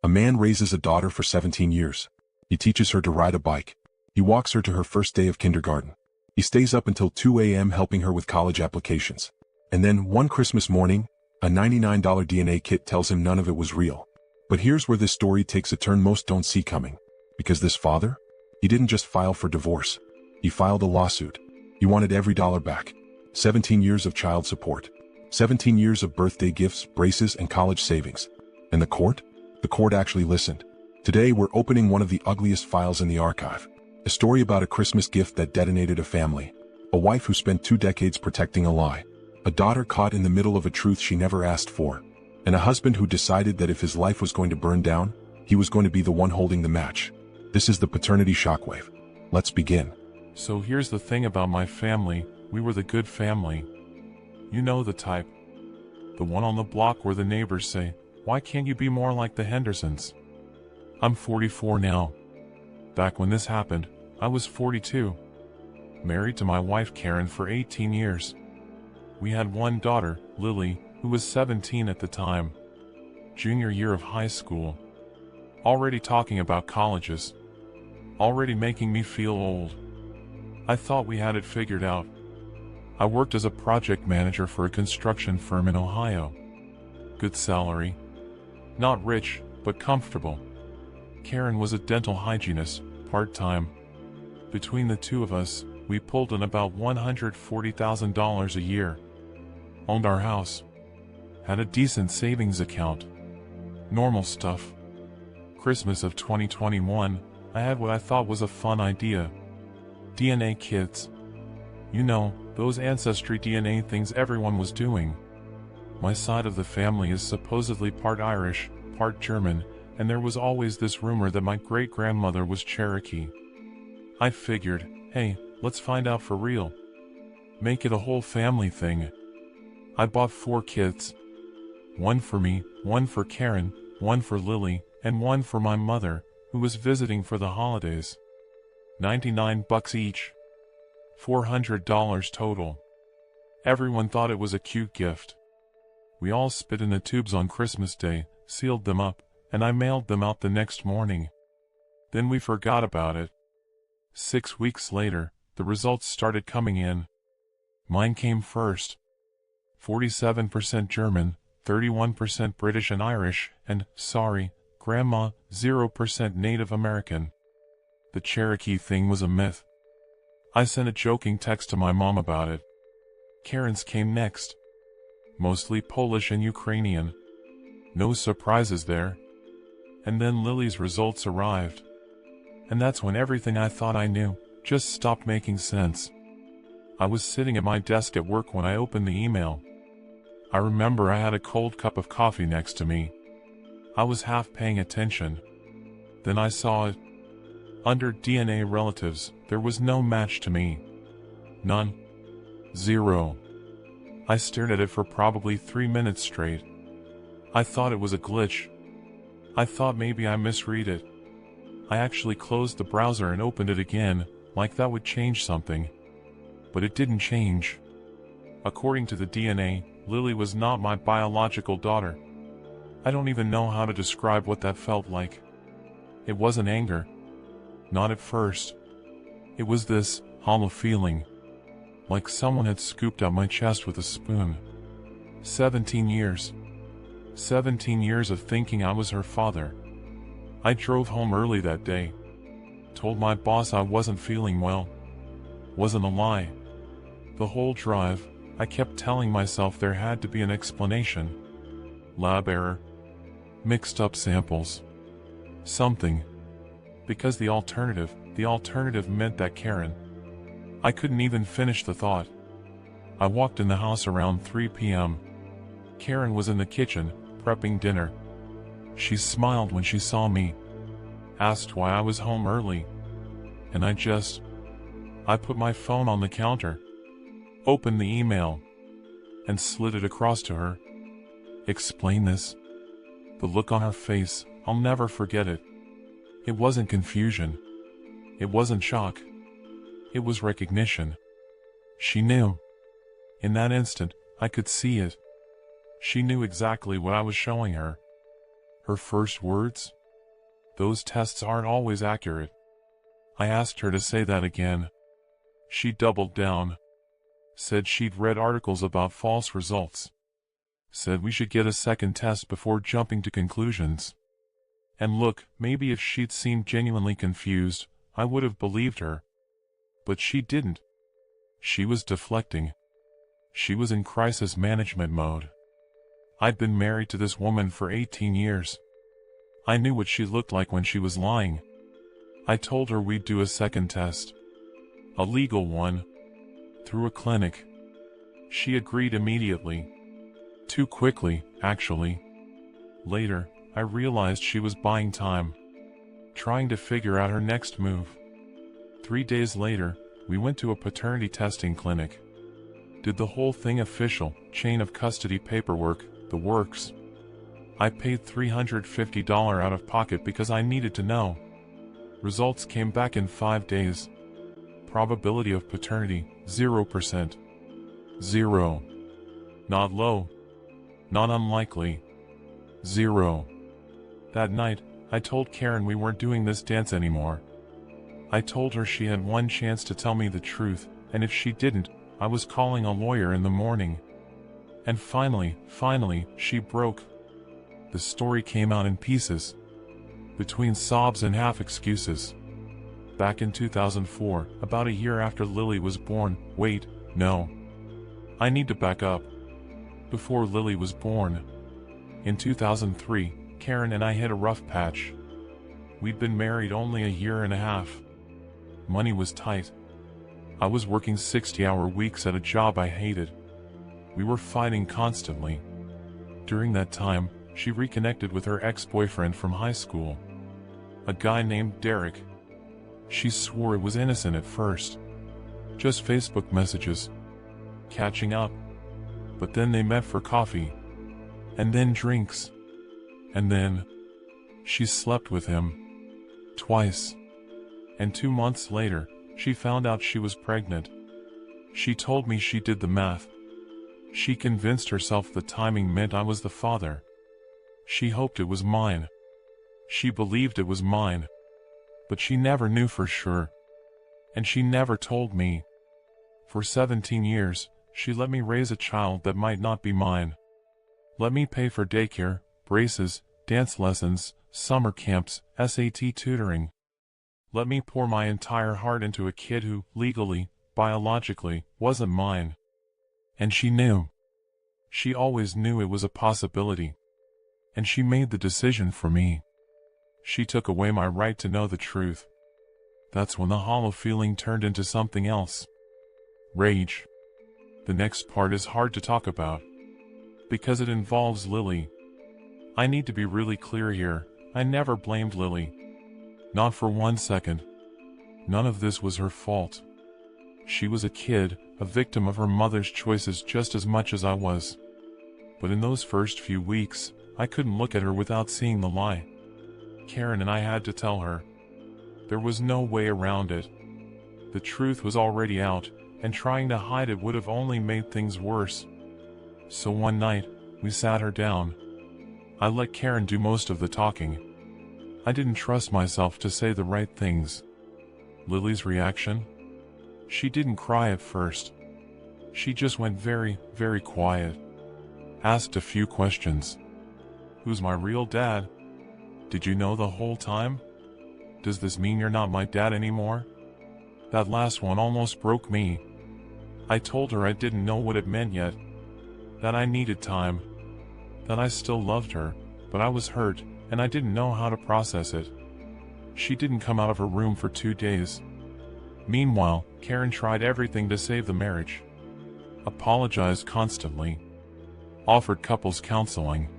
A man raises a daughter for 17 years. He teaches her to ride a bike. He walks her to her first day of kindergarten. He stays up until 2 a.m. helping her with college applications. And then, one Christmas morning, a $99 DNA kit tells him none of it was real. But here's where this story takes a turn most don't see coming. Because this father? He didn't just file for divorce. He filed a lawsuit. He wanted every dollar back. 17 years of child support. 17 years of birthday gifts, braces, and college savings. And the court? The court actually listened. Today we're opening one of the ugliest files in the archive. A story about a Christmas gift that detonated a family. A wife who spent 2 decades protecting a lie. A daughter caught in the middle of a truth she never asked for. And a husband who decided that if his life was going to burn down, he was going to be the one holding the match. This is the paternity shockwave. Let's begin. So here's the thing about my family, we were the good family. You know the type. The one on the block where the neighbors say, "Why can't you be more like the Hendersons?" I'm 44 now. Back when this happened, I was 42. Married to my wife Karen for 18 years. We had one daughter, Lily, who was 17 at the time. Junior year of high school. Already talking about colleges. Already making me feel old. I thought we had it figured out. I worked as a project manager for a construction firm in Ohio. Good salary. Not rich, but comfortable. Karen was a dental hygienist, part-time. Between the two of us, we pulled in about $140,000 a year. Owned our house. Had a decent savings account. Normal stuff. Christmas of 2021, I had what I thought was a fun idea. DNA kits. You know, those ancestry DNA things everyone was doing. My side of the family is supposedly part Irish, part German, and there was always this rumor that my great-grandmother was Cherokee. I figured, hey, let's find out for real. Make it a whole family thing. I bought 4 kits. One for me, one for Karen, one for Lily, and one for my mother, who was visiting for the holidays. $99 each. $400 total. Everyone thought it was a cute gift. We all spit in the tubes on Christmas Day, sealed them up, and I mailed them out the next morning. Then we forgot about it. 6 weeks later, the results started coming in. Mine came first. 47% German, 31% British and Irish, and, sorry, Grandma, 0% Native American. The Cherokee thing was a myth. I sent a joking text to my mom about it. Karen's came next. Mostly Polish and Ukrainian. No surprises there. And then Lily's results arrived. And that's when everything I thought I knew just stopped making sense. I was sitting at my desk at work when I opened the email. I remember I had a cold cup of coffee next to me. I was half paying attention. Then I saw it. Under DNA relatives, there was no match to me. None. 0. I stared at it for probably 3 minutes straight. I thought it was a glitch. I thought maybe I misread it. I actually closed the browser and opened it again, like that would change something. But it didn't change. According to the DNA, Lily was not my biological daughter. I don't even know how to describe what that felt like. It wasn't anger. Not at first. It was this hollow feeling. Like someone had scooped out my chest with a spoon. 17 years. 17 years of thinking I was her father. I drove home early that day. Told my boss I wasn't feeling well. Wasn't a lie. The whole drive, I kept telling myself there had to be an explanation. Lab error. Mixed up samples. Something. Because the alternative meant that Karen. I couldn't even finish the thought. I walked in the house around 3 p.m. Karen was in the kitchen, prepping dinner. She smiled when she saw me. Asked why I was home early. And I put my phone on the counter. Opened the email. And slid it across to her. Explain this. The look on her face, I'll never forget it. It wasn't confusion. It wasn't shock. It was recognition. She knew. In that instant, I could see it. She knew exactly what I was showing her. Her first words? Those tests aren't always accurate. I asked her to say that again. She doubled down. Said she'd read articles about false results. Said we should get a second test before jumping to conclusions. And look, maybe if she'd seemed genuinely confused, I would have believed her. But she didn't. She was deflecting. She was in crisis management mode. I'd been married to this woman for 18 years. I knew what she looked like when she was lying. I told her we'd do a second test. A legal one. Through a clinic. She agreed immediately. Too quickly, actually. Later, I realized she was buying time. Trying to figure out her next move. 3 days later, we went to a paternity testing clinic. Did the whole thing official, chain of custody paperwork, the works. I paid $350 out of pocket because I needed to know. Results came back in 5 days. Probability of paternity, 0%. 0. Not low. Not unlikely. 0. That night, I told Karen we weren't doing this dance anymore. I told her she had one chance to tell me the truth, and if she didn't, I was calling a lawyer in the morning. And finally, she broke. The story came out in pieces. Between sobs and half excuses. Back in 2004, about a year after Lily was born, wait, no. I need to back up. Before Lily was born. In 2003, Karen and I hit a rough patch. We'd been married only a year and a half. Money was tight. I was working 60-hour weeks at a job I hated. We were fighting constantly. During that time, she reconnected with her ex-boyfriend from high school. A guy named Derek. She swore it was innocent at first. Just Facebook messages. Catching up. But then they met for coffee. And then drinks. And then she slept with him. Twice. And 2 months later, she found out she was pregnant. She told me she did the math. She convinced herself the timing meant I was the father. She hoped it was mine. She believed it was mine. But she never knew for sure. And she never told me. For 17 years, she let me raise a child that might not be mine. Let me pay for daycare, braces, dance lessons, summer camps, SAT tutoring. Let me pour my entire heart into a kid who, legally, biologically, wasn't mine. And she knew. She always knew it was a possibility. And she made the decision for me. She took away my right to know the truth. That's when the hollow feeling turned into something else. Rage. The next part is hard to talk about. Because it involves Lily. I need to be really clear here, I never blamed Lily. Not for 1 second. None of this was her fault. She was a kid, a victim of her mother's choices just as much as I was. But in those first few weeks, I couldn't look at her without seeing the lie. Karen and I had to tell her. There was no way around it. The truth was already out, and trying to hide it would have only made things worse. So one night, we sat her down. I let Karen do most of the talking. I didn't trust myself to say the right things. Lily's reaction? She didn't cry at first. She just went very, very quiet. Asked a few questions. Who's my real dad? Did you know the whole time? Does this mean you're not my dad anymore? That last one almost broke me. I told her I didn't know what it meant yet. That I needed time. That I still loved her, but I was hurt, and I didn't know how to process it. She didn't come out of her room for 2 days. Meanwhile, Karen tried everything to save the marriage. Apologized constantly. Offered couples counseling.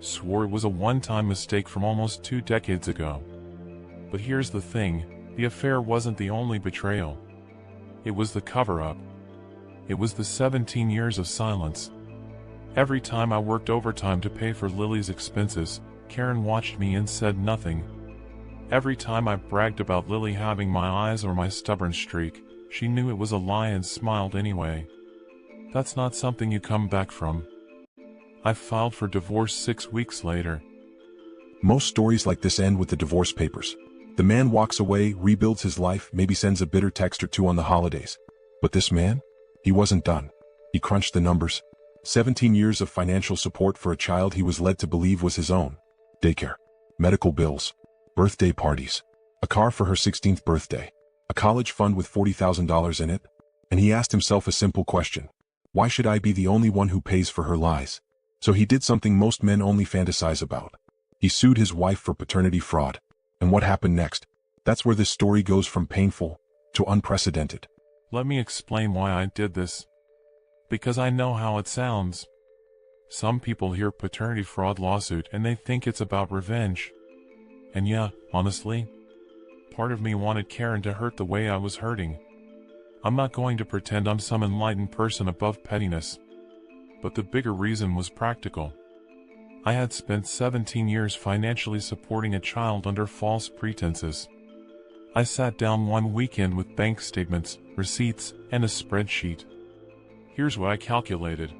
Swore it was a one-time mistake from almost 2 decades ago. But here's the thing, the affair wasn't the only betrayal. It was the cover-up. It was the 17 years of silence. Every time I worked overtime to pay for Lily's expenses, Karen watched me and said nothing. Every time I bragged about Lily having my eyes or my stubborn streak, she knew it was a lie and smiled anyway. That's not something you come back from. I filed for divorce 6 weeks later. Most stories like this end with the divorce papers. The man walks away, rebuilds his life, maybe sends a bitter text or two on the holidays. But this man? He wasn't done. He crunched the numbers. 17 years of financial support for a child he was led to believe was his own. Daycare. Medical bills. Birthday parties. A car for her 16th birthday. A college fund with $40,000 in it. And he asked himself a simple question. Why should I be the only one who pays for her lies? So he did something most men only fantasize about. He sued his wife for paternity fraud. And what happened next? That's where this story goes from painful to unprecedented. Let me explain why I did this. Because I know how it sounds. Some people hear paternity fraud lawsuit and they think it's about revenge. And yeah, honestly, part of me wanted Karen to hurt the way I was hurting. I'm not going to pretend I'm some enlightened person above pettiness. But the bigger reason was practical. I had spent 17 years financially supporting a child under false pretenses. I sat down one weekend with bank statements, receipts, and a spreadsheet. Here's what I calculated.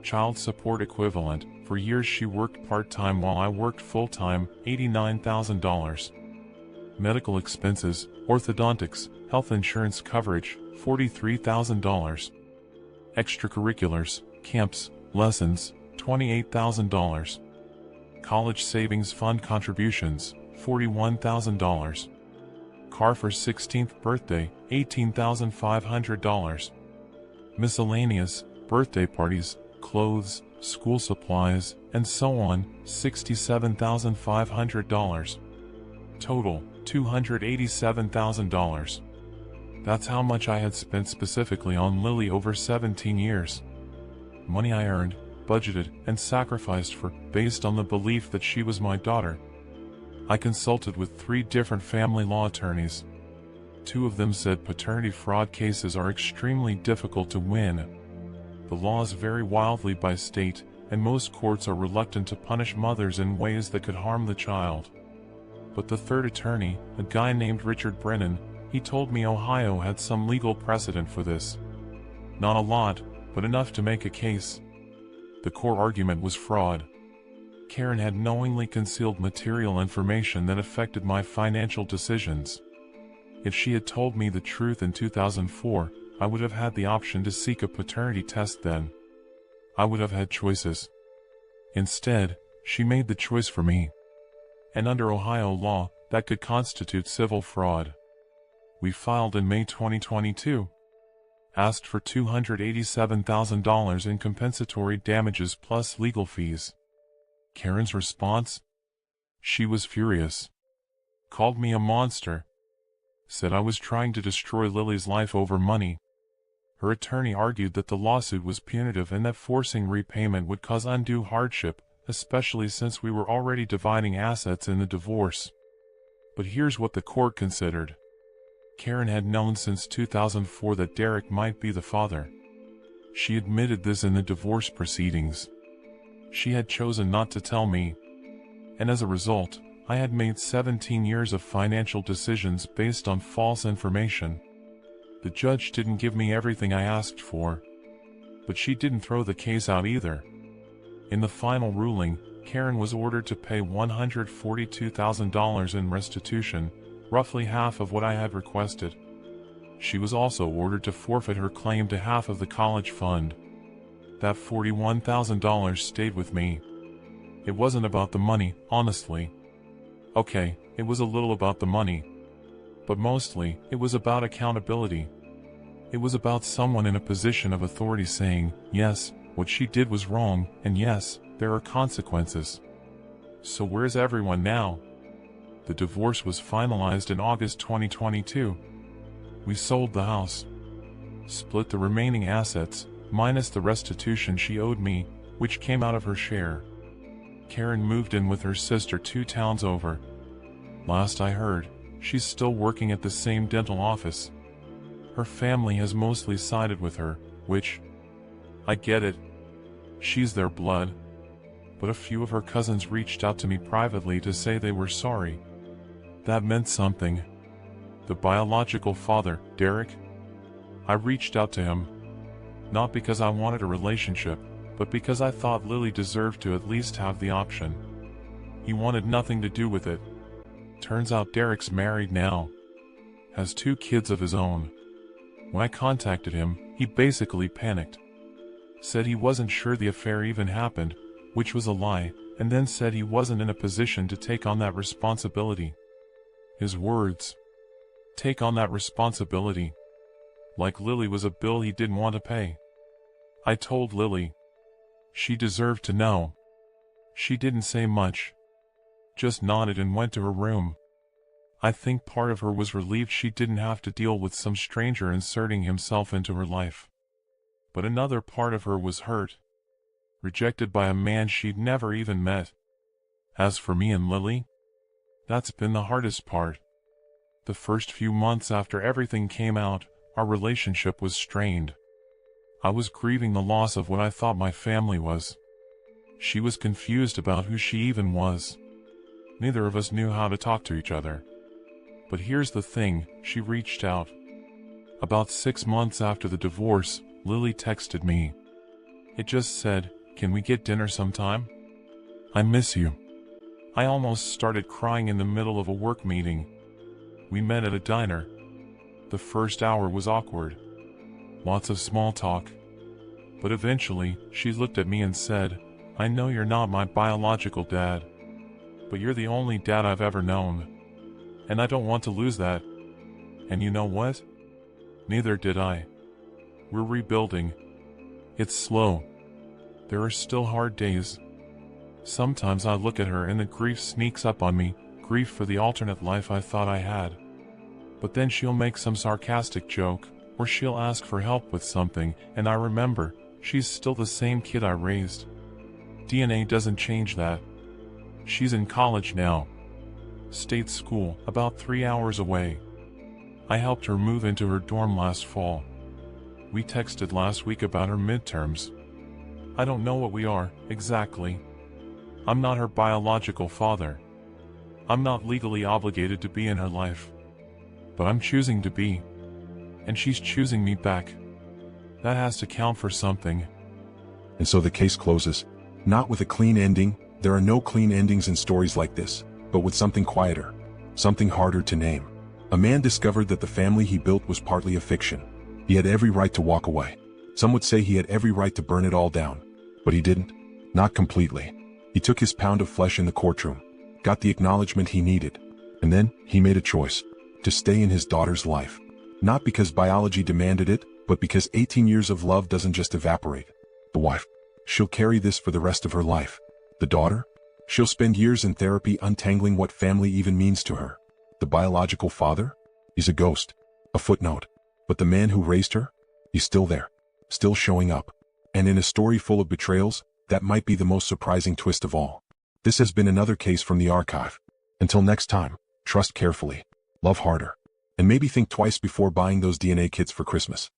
Child support equivalent, for years she worked part-time while I worked full-time, $89,000. Medical expenses, orthodontics, health insurance coverage, $43,000. Extracurriculars, camps, lessons, $28,000. College savings fund contributions, $41,000. Car for 16th birthday, $18,500. Miscellaneous, birthday parties, clothes, school supplies, and so on, $67,500. Total, $287,000. That's how much I had spent specifically on Lily over 17 years. Money I earned, budgeted, and sacrificed for, based on the belief that she was my daughter. I consulted with 3 different family law attorneys. 2 of them said paternity fraud cases are extremely difficult to win. The laws vary wildly by state, and most courts are reluctant to punish mothers in ways that could harm the child. But the 3rd attorney, a guy named Richard Brennan, he told me Ohio had some legal precedent for this. Not a lot, but enough to make a case. The core argument was fraud. Karen had knowingly concealed material information that affected my financial decisions. If she had told me the truth in 2004, I would have had the option to seek a paternity test then. I would have had choices. Instead, she made the choice for me. And under Ohio law, that could constitute civil fraud. We filed in May 2022. Asked for $287,000 in compensatory damages plus legal fees. Karen's response? She was furious. Called me a monster. Said I was trying to destroy Lily's life over money. Her attorney argued that the lawsuit was punitive and that forcing repayment would cause undue hardship, especially since we were already dividing assets in the divorce. But here's what the court considered. Karen had known since 2004 that Derek might be the father. She admitted this in the divorce proceedings. She had chosen not to tell me. And as a result, I had made 17 years of financial decisions based on false information. The judge didn't give me everything I asked for. But she didn't throw the case out either. In the final ruling, Karen was ordered to pay $142,000 in restitution, roughly half of what I had requested. She was also ordered to forfeit her claim to half of the college fund. That $41,000 stayed with me. It wasn't about the money, honestly. Okay, it was a little about the money. But mostly, it was about accountability. It was about someone in a position of authority saying, yes, what she did was wrong, and yes, there are consequences. So where's everyone now? The divorce was finalized in August 2022. We sold the house. Split the remaining assets, minus the restitution she owed me, which came out of her share. Karen moved in with her sister 2 towns over. Last I heard, she's still working at the same dental office. Her family has mostly sided with her, which, I get it. She's their blood. But a few of her cousins reached out to me privately to say they were sorry. That meant something. The biological father, Derek. I reached out to him. Not because I wanted a relationship, but because I thought Lily deserved to at least have the option. He wanted nothing to do with it. Turns out Derek's married now. Has 2 kids of his own. When I contacted him, he basically panicked. Said he wasn't sure the affair even happened, which was a lie, and then said he wasn't in a position to take on that responsibility. His words. Take on that responsibility. Like Lily was a bill he didn't want to pay. I told Lily. She deserved to know. She didn't say much. Just nodded and went to her room. I think part of her was relieved she didn't have to deal with some stranger inserting himself into her life. But another part of her was hurt. Rejected by a man she'd never even met. As for me and Lily, that's been the hardest part. The first few months after everything came out, our relationship was strained. I was grieving the loss of what I thought my family was. She was confused about who she even was. Neither of us knew how to talk to each other. But here's the thing, she reached out. About 6 months after the divorce, Lily texted me. It just said, "Can we get dinner sometime? I miss you." I almost started crying in the middle of a work meeting. We met at a diner. The first hour was awkward. Lots of small talk. But eventually, she looked at me and said, "I know you're not my biological dad. But you're the only dad I've ever known. And I don't want to lose that." And you know what? Neither did I. We're rebuilding. It's slow. There are still hard days. Sometimes I look at her and the grief sneaks up on me, grief for the alternate life I thought I had. But then she'll make some sarcastic joke, or she'll ask for help with something, and I remember, she's still the same kid I raised. DNA doesn't change that. She's in college now. State school, about 3 hours away. I helped her move into her dorm last fall. We texted last week about her midterms. I don't know what we are, exactly. I'm not her biological father. I'm not legally obligated to be in her life. But I'm choosing to be. And she's choosing me back. That has to count for something. And so the case closes. Not with a clean ending, there are no clean endings in stories like this, but with something quieter. Something harder to name. A man discovered that the family he built was partly a fiction. He had every right to walk away. Some would say he had every right to burn it all down. But he didn't. Not completely. He took his pound of flesh in the courtroom. Got the acknowledgement he needed. And then, he made a choice. To stay in his daughter's life. Not because biology demanded it, but because 18 years of love doesn't just evaporate. The wife. She'll carry this for the rest of her life. The daughter? She'll spend years in therapy untangling what family even means to her. The biological father? He's a ghost. A footnote. But the man who raised her? He's still there. Still showing up. And in a story full of betrayals, that might be the most surprising twist of all. This has been another case from the archive. Until next time, trust carefully. Love harder. And maybe think twice before buying those DNA kits for Christmas.